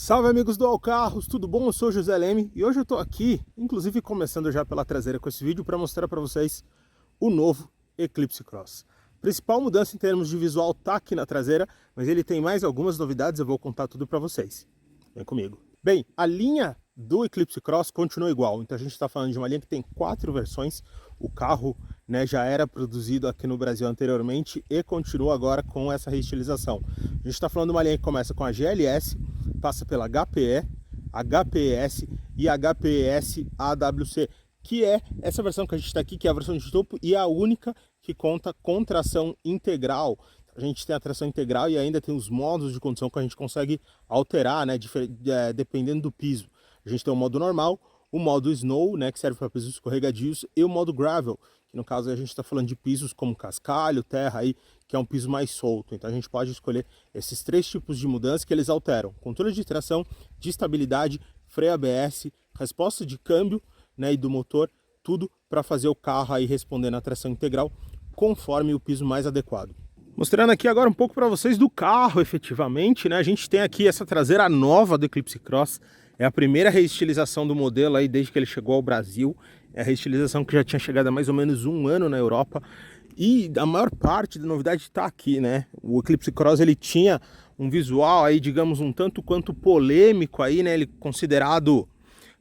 Salve amigos do All Carros, tudo bom? Eu sou o José Leme e hoje eu tô aqui, inclusive começando já pela traseira com esse vídeo para mostrar para vocês o novo Eclipse Cross. A principal mudança em termos de visual tá aqui na traseira, mas ele tem mais algumas novidades, eu vou contar tudo para vocês. Vem comigo. Bem, a linha do Eclipse Cross continua igual, então a gente está falando de uma linha que tem 4 versões. O carro, né, já era produzido aqui no Brasil anteriormente e continua agora com essa reestilização. A gente está falando de uma linha que começa com a GLS, passa pela HPE, HPS e HPS AWC, que é essa versão que a gente está aqui, que é a versão de topo e a única que conta com tração integral. A gente tem a tração integral e ainda tem os modos de condução que a gente consegue alterar, né, dependendo do piso. A gente tem o modo normal, o modo Snow, né, que serve para pisos escorregadios, e o modo Gravel, que no caso a gente está falando de pisos como cascalho, terra, aí, que é um piso mais solto. Então a gente pode escolher esses 3 tipos de mudança que eles alteram: controle de tração, de estabilidade, freio ABS, resposta de câmbio, né, e do motor, tudo para fazer o carro aí responder na tração integral conforme o piso mais adequado. Mostrando aqui agora um pouco para vocês do carro efetivamente, né? A gente tem aqui essa traseira nova do Eclipse Cross. É a primeira reestilização do modelo aí desde que ele chegou ao Brasil. É a reestilização que já tinha chegado há mais ou menos 1 ano na Europa. E a maior parte da novidade está aqui, né? O Eclipse Cross ele tinha um visual aí, digamos, um tanto quanto polêmico aí, né? Ele considerado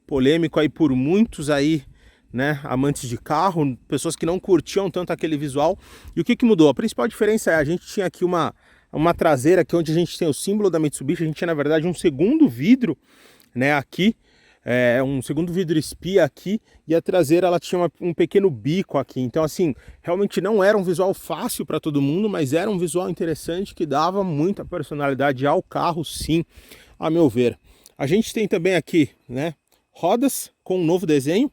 polêmico aí por muitos aí, né, amantes de carro, pessoas que não curtiam tanto aquele visual. E o que mudou? A principal diferença é a gente tinha aqui uma traseira aqui onde a gente tem o símbolo da Mitsubishi. A gente tinha na verdade um segundo vidro, né, aqui, um segundo vidro espia aqui, e a traseira ela tinha um pequeno bico aqui. Então assim, realmente não era um visual fácil para todo mundo, mas era um visual interessante que dava muita personalidade ao carro, sim, a meu ver. A gente tem também aqui, né, rodas com um novo desenho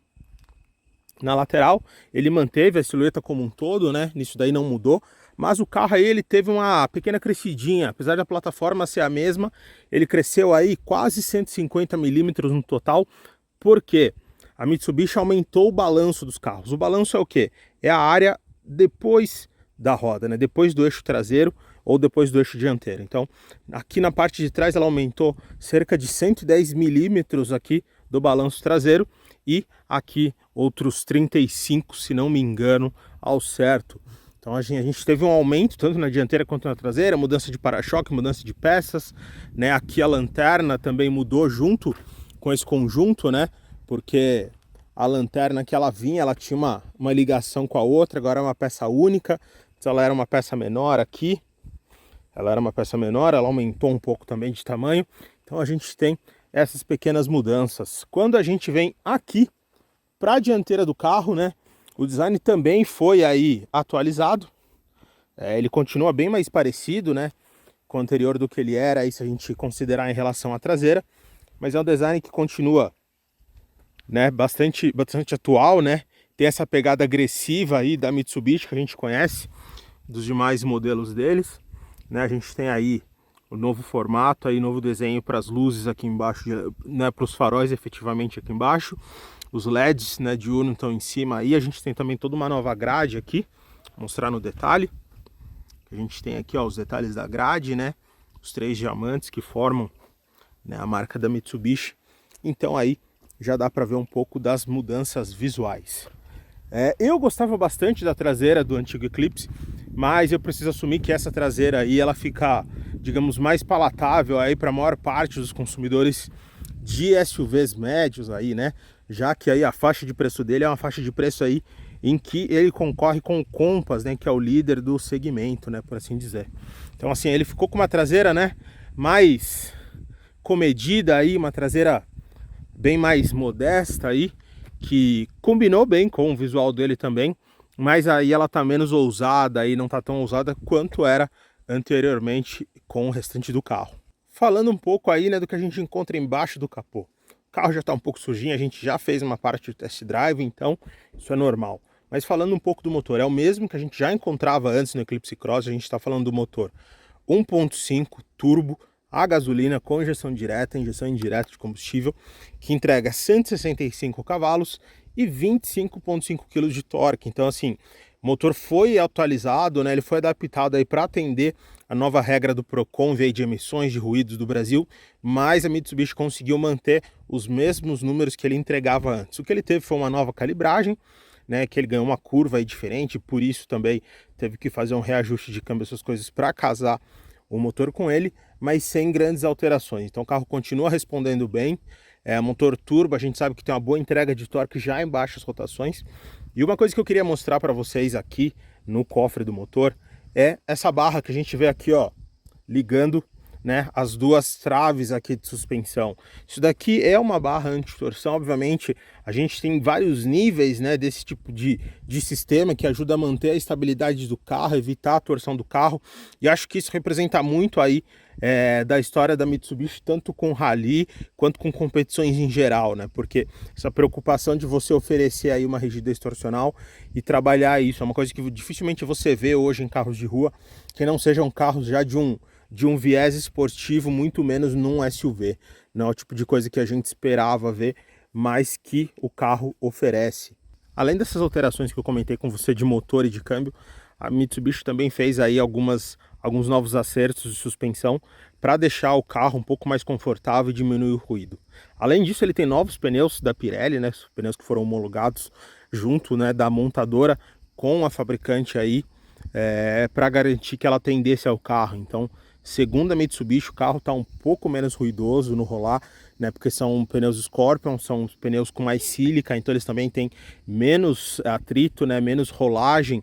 na lateral. Ele manteve a silhueta como um todo, né? Nisso daí não mudou. Mas o carro aí ele teve uma pequena crescidinha, apesar da plataforma ser a mesma, ele cresceu aí quase 150 milímetros no total. Por quê? A Mitsubishi aumentou o balanço dos carros. O balanço é o quê? É a área depois da roda, né? Depois do eixo traseiro ou depois do eixo dianteiro. Então, aqui na parte de trás ela aumentou cerca de 110 milímetros aqui do balanço traseiro e aqui outros 35, se não me engano, ao certo. Então a gente teve um aumento tanto na dianteira quanto na traseira, mudança de para-choque, mudança de peças, né? Aqui a lanterna também mudou junto com esse conjunto, né? Porque a lanterna que ela vinha, ela tinha uma ligação com a outra, agora é uma peça única. Então ela era uma peça menor aqui, ela era uma peça menor, ela aumentou um pouco também de tamanho. Então a gente tem essas pequenas mudanças. Quando a gente vem aqui para a dianteira do carro, né, o design também foi aí atualizado. Ele continua bem mais parecido, né, com o anterior do que ele era, aí, se a gente considerar em relação à traseira. Mas é um design que continua, né, bastante atual, né. Tem essa pegada agressiva aí da Mitsubishi que a gente conhece dos demais modelos deles, né. A gente tem aí o novo formato, aí novo desenho para as luzes aqui embaixo, né, para os faróis efetivamente aqui embaixo. Os LEDs, né, diurno estão em cima aí. A gente tem também toda uma nova grade aqui, vou mostrar no detalhe. A gente tem aqui, ó, os detalhes da grade, né, os 3 diamantes que formam, né, a marca da Mitsubishi. Então aí já dá para ver um pouco das mudanças visuais. Eu gostava bastante da traseira do antigo Eclipse, mas eu preciso assumir que essa traseira aí ela fica, digamos, mais palatável aí para a maior parte dos consumidores de SUVs médios aí, né? Já que aí a faixa de preço dele é uma faixa de preço aí em que ele concorre com o Compass, né, que é o líder do segmento, né, por assim dizer. Então assim, ele ficou com uma traseira, né, mais comedida aí, uma traseira bem mais modesta aí, que combinou bem com o visual dele também, mas aí ela tá menos ousada aí, não tá tão ousada quanto era anteriormente com o restante do carro. Falando um pouco aí, né, do que a gente encontra embaixo do capô. O carro já está um pouco sujinho, a gente já fez uma parte de test drive, então isso é normal. Mas falando um pouco do motor, é o mesmo que a gente já encontrava antes no Eclipse Cross. A gente está falando do motor 1.5 turbo, a gasolina com injeção direta, injeção indireta de combustível, que entrega 165 cavalos e 25,5 kg de torque. Então assim, O motor foi atualizado, né? Ele foi adaptado aí para atender a nova regra do Procon veio de emissões de ruídos do Brasil, mas a Mitsubishi conseguiu manter os mesmos números que ele entregava antes. O que ele teve foi uma nova calibragem, né, que ele ganhou uma curva aí diferente, por isso também teve que fazer um reajuste de câmbio, essas coisas para casar o motor com ele, mas sem grandes alterações. Então o carro continua respondendo bem. Motor turbo, a gente sabe que tem uma boa entrega de torque já em baixas rotações. E uma coisa que eu queria mostrar para vocês aqui no cofre do motor é essa barra que a gente vê aqui, ó, ligando, né, as duas traves aqui de suspensão. Isso daqui é uma barra anti-torção. Obviamente a gente tem vários níveis, né, desse tipo de sistema que ajuda a manter a estabilidade do carro, evitar a torção do carro, e acho que isso representa muito aí da história da Mitsubishi, tanto com rally quanto com competições em geral, né? Porque essa preocupação de você oferecer aí uma rigidez torcional e trabalhar isso é uma coisa que dificilmente você vê hoje em carros de rua, que não sejam carros já de um viés esportivo, muito menos num SUV. Não é o tipo de coisa que a gente esperava ver, mas que o carro oferece. Além dessas alterações que eu comentei com você de motor e de câmbio, a Mitsubishi também fez aí alguns novos acertos de suspensão para deixar o carro um pouco mais confortável e diminuir o ruído. Além disso, ele tem novos pneus da Pirelli, né, pneus que foram homologados junto, né, da montadora com a fabricante aí, para garantir que ela atendesse ao carro. Então, segundo a Mitsubishi, o carro está um pouco menos ruidoso no rolar, né, porque são pneus Scorpion, são pneus com mais sílica, então eles também têm menos atrito, né, menos rolagem.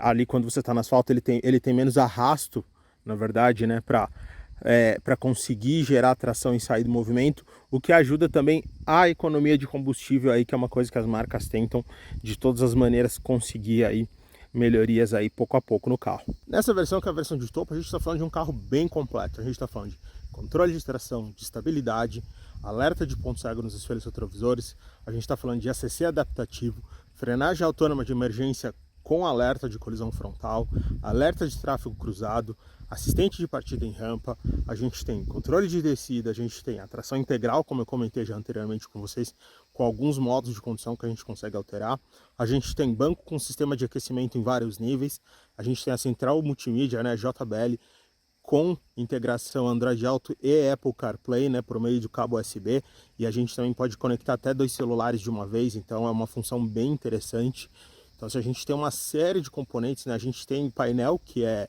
Ali quando você está no asfalto ele tem menos arrasto, na verdade, né, para conseguir gerar tração e sair do movimento, o que ajuda também a economia de combustível aí, que é uma coisa que as marcas tentam de todas as maneiras conseguir aí melhorias aí pouco a pouco no carro. Nessa versão, que é a versão de topo, a gente está falando de um carro bem completo. A gente está falando de controle de tração, de estabilidade, alerta de ponto cego nos espelhos retrovisores, a gente está falando de ACC adaptativo, frenagem autônoma de emergência com alerta de colisão frontal, alerta de tráfego cruzado, assistente de partida em rampa, a gente tem controle de descida, a gente tem a tração integral, como eu comentei já anteriormente com vocês, com alguns modos de condução que a gente consegue alterar, a gente tem banco com sistema de aquecimento em vários níveis, a gente tem a central multimídia, né, JBL, com integração Android Auto e Apple CarPlay, né, por meio do cabo USB, e a gente também pode conectar até 2 celulares de uma vez, então é uma função bem interessante. Então, se a gente tem uma série de componentes, né, a gente tem painel, que é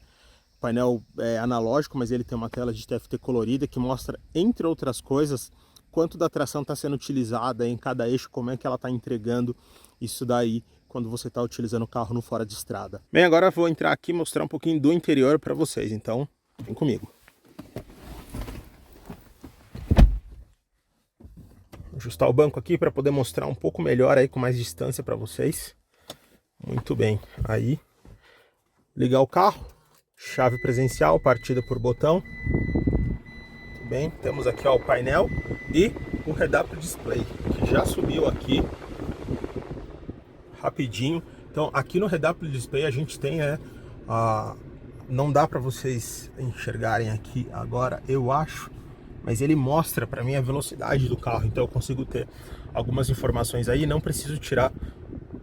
painel analógico, mas ele tem uma tela de TFT colorida que mostra, entre outras coisas, quanto da tração está sendo utilizada em cada eixo, como é que ela está entregando isso daí quando você está utilizando o carro no fora de estrada. Bem, agora eu vou entrar aqui e mostrar um pouquinho do interior para vocês, então vem comigo. Vou ajustar o banco aqui para poder mostrar um pouco melhor aí com mais distância para vocês. Muito bem, aí ligar o carro, chave presencial, partida por botão. Muito bem, temos aqui ó, o painel e o head-up display, que já subiu aqui rapidinho. Então aqui no head-up display a gente tem, não dá para vocês enxergarem aqui agora, eu acho, mas ele mostra para mim a velocidade do carro, então eu consigo ter algumas informações aí, não preciso tirar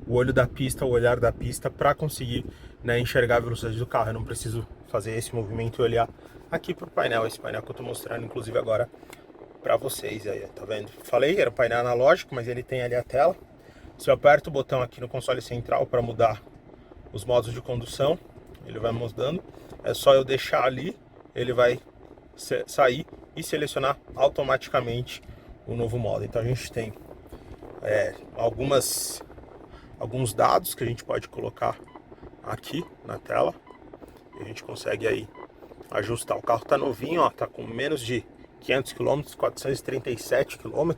o olho da pista, o olhar da pista para conseguir, né, enxergar a velocidade do carro. Eu não preciso fazer esse movimento e olhar aqui pro painel, esse painel que eu tô mostrando inclusive agora para vocês aí, tá vendo? Falei, era o painel analógico, mas ele tem ali a tela. Se eu aperto o botão aqui no console central para mudar os modos de condução, ele vai mudando. É só eu deixar ali, ele vai sair e selecionar automaticamente o novo modo. Então a gente tem alguns dados que a gente pode colocar aqui na tela e a gente consegue aí ajustar. O carro tá novinho, ó, tá com menos de 500 km, 437 km,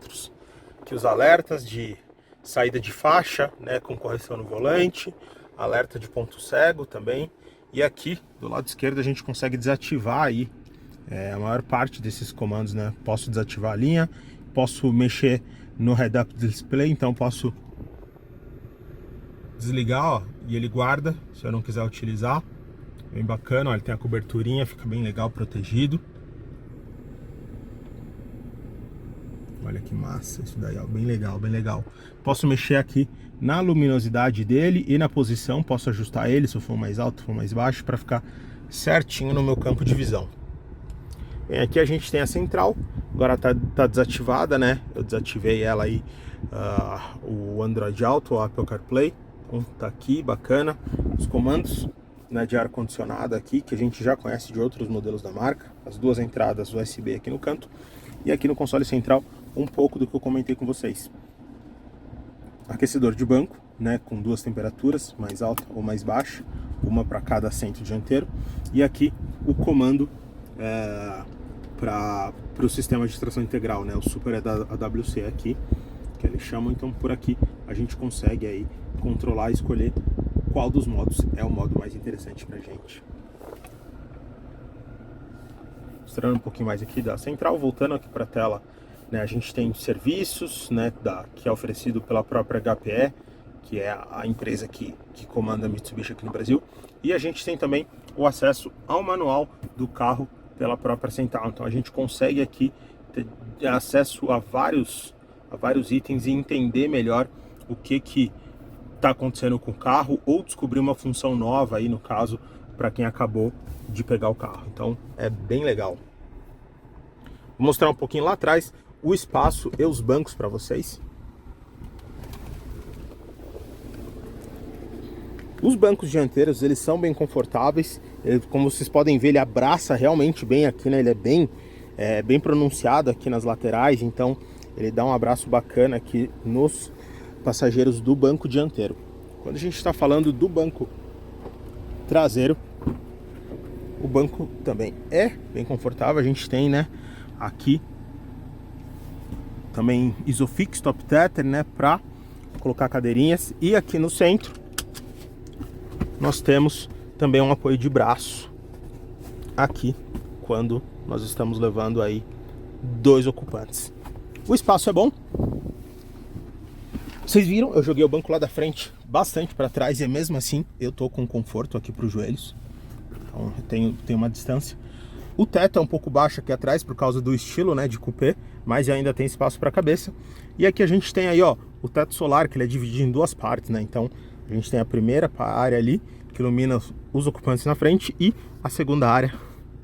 que os alertas de saída de faixa, né, com correção no volante, alerta de ponto cego também, e aqui do lado esquerdo a gente consegue desativar aí a maior parte desses comandos, né? Posso desativar a linha, posso mexer no head-up display, então posso desligar, ó, e ele guarda se eu não quiser utilizar. Bem bacana, ó, ele tem a coberturinha, fica bem legal, protegido. Olha que massa isso daí, ó, bem legal, bem legal. Posso mexer aqui na luminosidade dele e na posição, posso ajustar ele se eu for mais alto, se for mais baixo, para ficar certinho no meu campo de visão. Bem, aqui a gente tem a central, agora tá desativada, né? Eu desativei ela aí, o Android Auto, o Apple CarPlay, então tá aqui, bacana. Os comandos, né, de ar-condicionado aqui, que a gente já conhece de outros modelos da marca, as duas entradas USB aqui no canto, e aqui no console central um pouco do que eu comentei com vocês. Aquecedor de banco, né, com duas temperaturas, mais alta ou mais baixa, uma para cada assento dianteiro, e aqui o comando para o sistema de tração integral, né, o Super AWC aqui, que eles chamam. Então por aqui a gente consegue aí controlar e escolher qual dos modos é o modo mais interessante para a gente. Mostrando um pouquinho mais aqui da central, voltando aqui para a tela, né, a gente tem serviços, né, que é oferecido pela própria HPE, que é a empresa que comanda a Mitsubishi aqui no Brasil, e a gente tem também o acesso ao manual do carro pela própria central. Então a gente consegue aqui ter acesso a vários itens e entender melhor o que está acontecendo com o carro, ou descobrir uma função nova aí, no caso, para quem acabou de pegar o carro. Então é bem legal. Vou mostrar um pouquinho lá atrás o espaço e os bancos para vocês. Os bancos dianteiros, eles são bem confortáveis. Como vocês podem ver, ele abraça realmente bem aqui, né? Ele é bem pronunciado aqui nas laterais, então ele dá um abraço bacana aqui nos passageiros do banco dianteiro. Quando a gente está falando do banco traseiro, o banco também é bem confortável. A gente tem, né, aqui também Isofix Top Tether, né, para colocar cadeirinhas, e aqui no centro nós temos também um apoio de braço aqui quando nós estamos levando aí 2 ocupantes. O espaço é bom. Vocês viram, eu joguei o banco lá da frente bastante para trás, e mesmo assim eu tô com conforto aqui para os joelhos. Então eu tenho uma distância. O teto é um pouco baixo aqui atrás por causa do estilo, né, de coupé, mas ainda tem espaço para a cabeça. E aqui a gente tem aí, ó, o teto solar, que ele é dividido em duas partes, né? Então a gente tem a primeira área ali que ilumina os ocupantes na frente, e a segunda área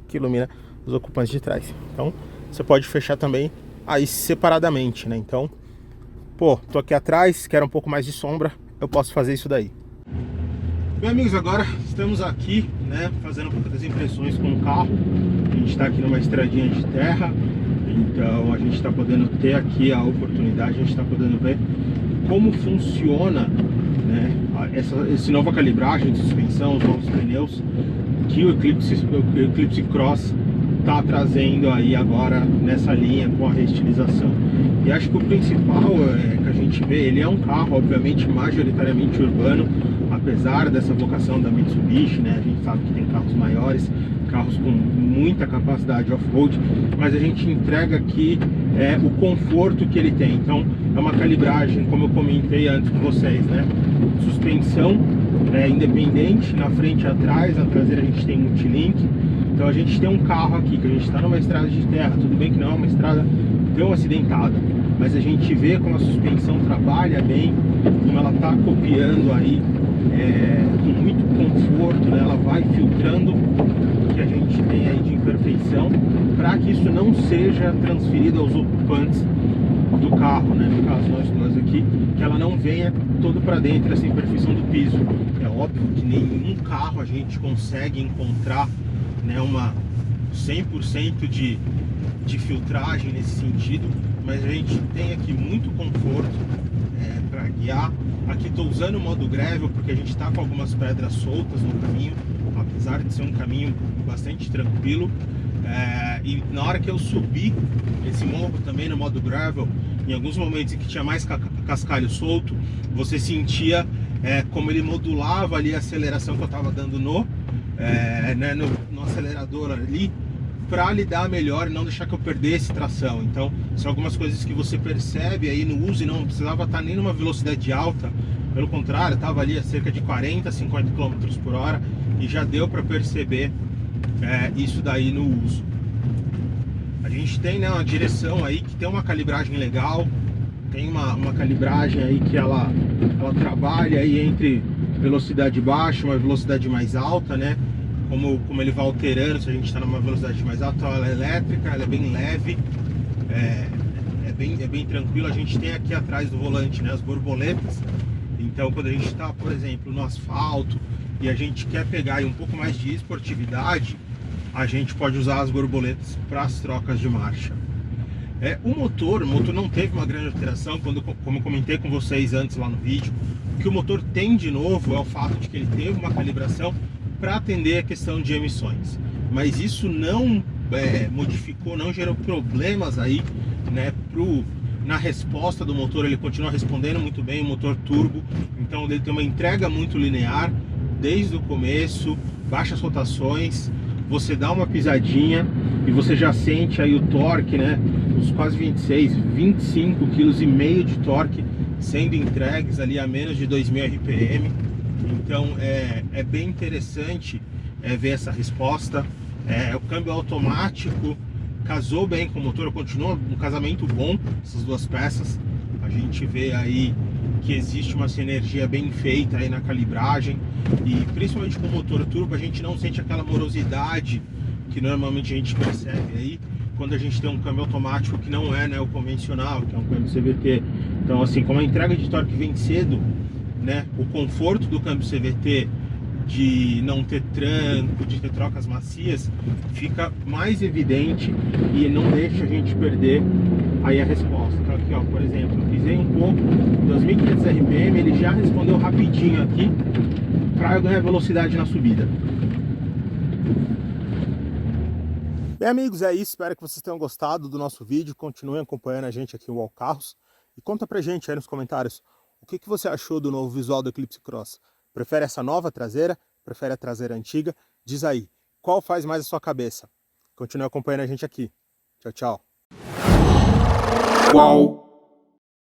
que ilumina os ocupantes de trás. Então você pode fechar também aí separadamente, né? Então, pô, tô aqui atrás, quero um pouco mais de sombra, eu posso fazer isso daí. Bem, amigos, agora estamos aqui, né, fazendo um pouco das impressões com o carro. A gente está aqui numa estradinha de terra, então a gente está podendo ter aqui a oportunidade, a gente está podendo ver como funciona, né, essa nova calibragem de suspensão, os novos pneus que o Eclipse Cross está trazendo aí agora nessa linha com a reestilização. E acho que o principal que a gente vê, ele é um carro obviamente majoritariamente urbano, apesar dessa vocação da Mitsubishi, né? A gente sabe que tem carros maiores, carros com muita capacidade off-road, mas a gente entrega aqui o conforto que ele tem. Então é uma calibragem, como eu comentei antes com vocês, né? Suspensão independente na frente e atrás, na traseira a gente tem multilink. Então a gente tem um carro aqui que a gente está numa estrada de terra, tudo bem que não é uma estrada tão acidentada, mas a gente vê como a suspensão trabalha bem, como ela está copiando aí com muito conforto, né? Ela vai filtrando o que a gente tem aí de imperfeição, para que isso não seja transferido aos ocupantes do carro, né? No caso nós dois aqui, que ela não venha todo para dentro essa imperfeição do piso. É óbvio que nenhum carro a gente consegue encontrar, né, uma 100% de filtragem nesse sentido, mas a gente tem aqui muito conforto para guiar. Aqui estou usando o modo gravel porque a gente está com algumas pedras soltas no caminho, apesar de ser um caminho bastante tranquilo. E na hora que eu subi esse morro também no modo gravel, em alguns momentos em que tinha mais cascalho solto, você sentia como ele modulava ali a aceleração que eu estava dando no acelerador ali, para lidar melhor e não deixar que eu perdesse tração. Então são algumas coisas que você percebe aí no uso, e não precisava estar nem numa velocidade alta, pelo contrário, estava ali a cerca de 40, 50 km por hora, e já deu para perceber isso daí no uso. A gente tem, né, uma direção aí que tem uma calibragem legal, tem uma calibragem aí que ela trabalha aí entre velocidade baixa e uma velocidade mais alta, né? Como ele vai alterando, se a gente está numa velocidade mais alta, ela é elétrica, ela é bem leve, é bem tranquilo. A gente tem aqui atrás do volante, né, as borboletas. Então quando a gente está, por exemplo, no asfalto e a gente quer pegar aí um pouco mais de esportividade, a gente pode usar as borboletas para as trocas de marcha. O motor não teve uma grande alteração, como eu comentei com vocês antes lá no vídeo. O que o motor tem de novo é o fato de que ele teve uma calibração para atender a questão de emissões. Mas isso não modificou, não gerou problemas aí, né, na resposta do motor. Ele continua respondendo muito bem, o motor turbo, então ele tem uma entrega muito linear desde o começo, baixas rotações, você dá uma pisadinha e você já sente aí o torque, né, os quase 25 kg de torque sendo entregues ali a menos de 2.000 RPM. Então é bem interessante ver essa resposta. O câmbio automático casou bem com o motor, continua um casamento bom essas duas peças. A gente vê aí que existe uma sinergia bem feita aí na calibragem, e principalmente com o motor turbo a gente não sente aquela morosidade que normalmente a gente percebe aí quando a gente tem um câmbio automático que não é, né, o convencional, que é um câmbio CVT. Então, assim, como a entrega de torque vem cedo, né, o conforto do câmbio CVT de não ter tranco, de ter trocas macias, fica mais evidente e não deixa a gente perder aí a resposta. Então aqui, ó, por exemplo, eu pisei um pouco, 2.500 RPM, ele já respondeu rapidinho aqui para eu ganhar velocidade na subida. Bem, amigos, é isso. Espero que vocês tenham gostado do nosso vídeo. Continuem acompanhando a gente aqui no UOL Carros e conta pra gente aí nos comentários o que você achou do novo visual do Eclipse Cross. Prefere essa nova traseira? Prefere a traseira antiga? Diz aí, qual faz mais a sua cabeça? Continue acompanhando a gente aqui. Tchau, tchau. Uau.